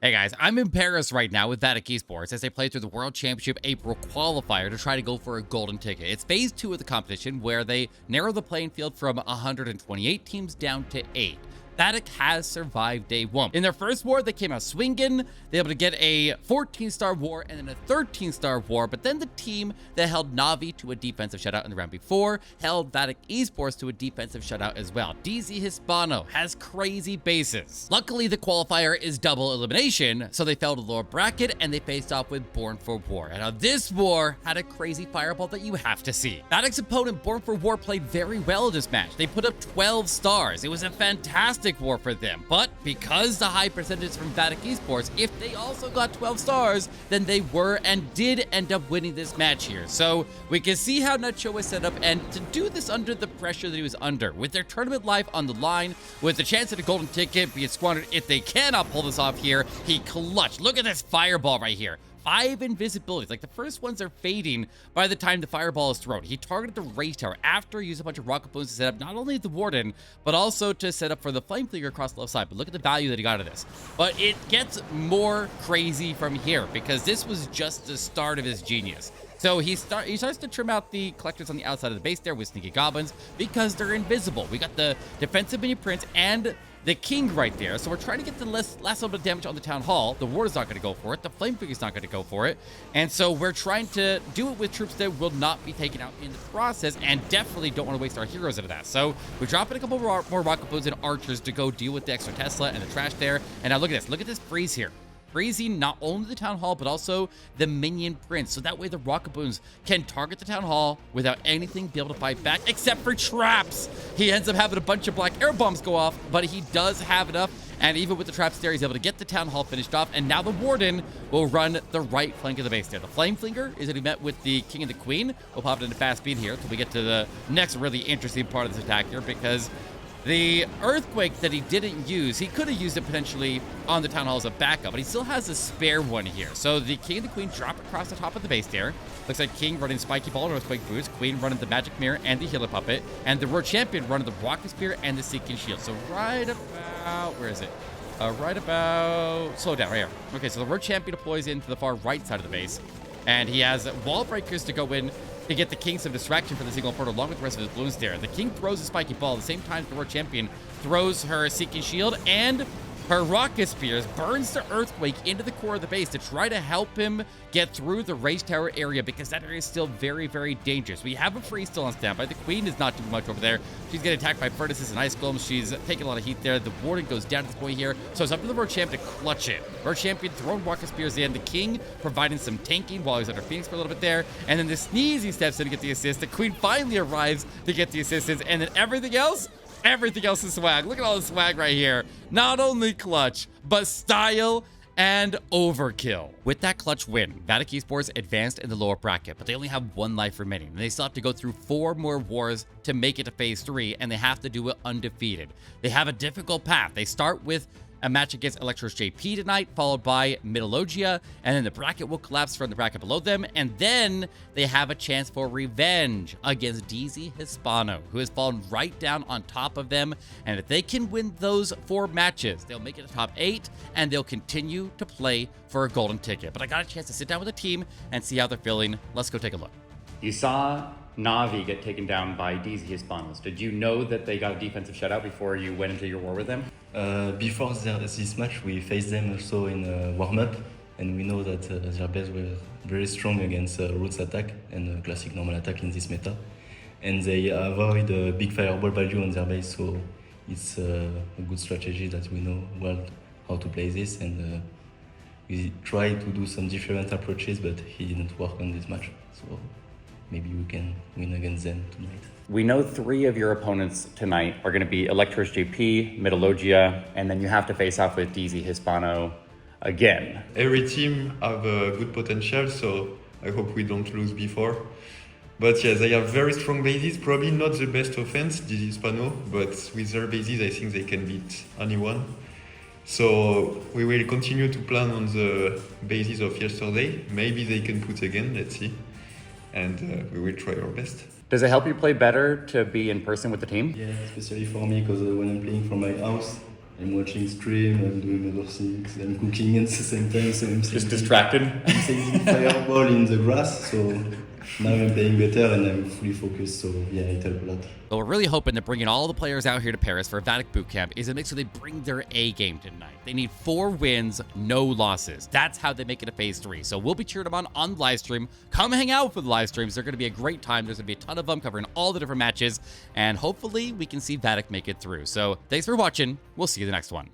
Hey guys, I'm in Paris right now with Vatic Esports as they play through the World Championship April qualifier to try to go for a golden ticket. It's phase 2 of the competition where they narrow the playing field from 128 teams down to 8. Vatic has survived day 1. In their first war, they came out swinging. They were able to get a 14-star war and then a 13-star war, but then the team that held Na'Vi to a defensive shutout in the round before held Vatic Esports to a defensive shutout as well. 𝑑𝒂𝒓𝒊𝒍 has crazy bases. Luckily, the qualifier is double elimination, so they fell to the lower bracket and they faced off with 𝒑𝒓𝒊𝒍. And now this war had a crazy fireball that you have to see. Vatic's opponent, 𝒑𝒓𝒊𝒍, played very well in this match. They put up 12 stars. It was a fantastic war for them, but because the high percentage from Vatic Esports, if they also got 12 stars, then they were and did end up winning this match here. So we can see how Nacho was set up, and to do this under the pressure that he was under, with their tournament life on the line, with the chance of a golden ticket being squandered if they cannot pull this off here, he clutched. Look at this fireball right here. 5 invisibilities. Like, the first ones are fading by the time the fireball is thrown. He targeted the race tower after he used a bunch of rocket balloons to set up not only the warden, but also to set up for the flame flicker across the left side. But look at the value that he got of this. But it gets more crazy from here, because this was just the start of his genius. So he starts to trim out the collectors on the outside of the base there with sneaky goblins because they're invisible. We got the defensive mini prince and the king right there. So we're trying to get the last little bit of damage on the town hall. The ward is not going to go for it. The flame figure is not going to go for it. And so we're trying to do it with troops that will not be taken out in the process, and definitely don't want to waste our heroes into that. So we're dropping a couple more rocket balloons and archers to go deal with the extra Tesla and the trash there. And now look at this. Look at this freeze here. Freezing not only the town hall, but also the minion prince. So that way the rocket balloons can target the town hall without anything be able to fight back, except for traps. He ends up having a bunch of black air bombs go off, but he does have enough. And even with the traps there, he's able to get the town hall finished off. And now the warden will run the right flank of the base there. The flame flinger is that he met with the king and the queen. We'll pop it into fast speed here until we get to the next really interesting part of this attack here, because the earthquake that he didn't use, he could have used it potentially on the town hall as a backup, but he still has a spare one here. So the king and the queen drop across the top of the base there. Looks like king running spiky ball and earthquake boost, queen running the magic mirror and the healer puppet, and the world champion running the rocket spear and the seeking shield. So right about, where is it? Right about, slow down, right here. Okay, so the world champion deploys into the far right side of the base, and he has wall breakers to go in to get the king some distraction for the single portal along with the rest of his balloons there. The king throws a spiky ball at the same time the world champion throws her seeking shield, and her rocket spears burns the earthquake into the core of the base to try to help him get through the rage tower area, because that area is still very, very dangerous. We have a freeze still on standby. The queen is not doing much over there. She's getting attacked by furnaces and ice golems. She's taking a lot of heat there. The warden goes down to this point here. So it's up to the world champion to clutch it. World champion throwing rocket spears in. The king providing some tanking while he's under Phoenix for a little bit there. And then the Sneezy steps in to get the assist. The queen finally arrives to get the assistance. And then everything else is swag. Look at all the swag right here. Not only clutch, but style and overkill. With that clutch win, Vatic Esports advanced in the lower bracket, but they only have 1 life remaining, and they still have to go through 4 more wars to make it to phase 3, and they have to do it undefeated. They have a difficult path. They start with a match against 𝒑𝒓𝒊𝒍 tonight, followed by 𝒑𝒊𝒊𝒍, and then the bracket will collapse from the bracket below them, and then they have a chance for revenge against 𝑑𝒂𝒓𝒊𝒍, who has fallen right down on top of them. And if they can win those 4 matches, they'll make it to top 8, and they'll continue to play for a golden ticket. But I got a chance to sit down with the team and see how they're feeling. Let's go take a look. You saw Na'Vi get taken down by 𝑑𝒂𝒓𝒊𝒍. Did you know that they got a defensive shutout before you went into your war with them? Before this match, we faced them also in a warm-up, and we know that their base were very strong against roots attack and classic normal attack in this meta, and they avoid a big fireball value on their base, so it's a good strategy that we know well how to play this, and we try to do some different approaches, but he didn't work on this match, so maybe we can win against them tonight. We know 3 of your opponents tonight are going to be 𝒑𝒓𝒊𝒍, 𝒑𝒊𝒊𝒍, and then you have to face off with 𝑑𝒂𝒓𝒊𝒍 again. Every team have a good potential, so I hope we don't lose before. But yeah, they have very strong bases, probably not the best offense, 𝒑𝒂𝒓𝒊𝒍, but with their bases, I think they can beat anyone. So we will continue to plan on the basis of yesterday. Maybe they can put again, let's see. And we will try our best. Does it help you play better to be in person with the team? Yeah, especially for me, because when I'm playing from my house, I'm watching stream, I'm doing other things, I'm cooking at the same time, so I'm Just saving, distracted. I'm saving fireball in the grass, so now I'm playing better and I'm fully focused, so yeah, it helped a lot. But we're really hoping that bringing all the players out here to Paris for Vatic Bootcamp is a mix so they bring their A game tonight. They need 4 wins, no losses. That's how they make it a phase 3. So we'll be cheering them on the live stream. Come hang out for the live streams. They're going to be a great time. There's going to be a ton of them covering all the different matches. And hopefully we can see Vatic make it through. So thanks for watching. We'll see you in the next one.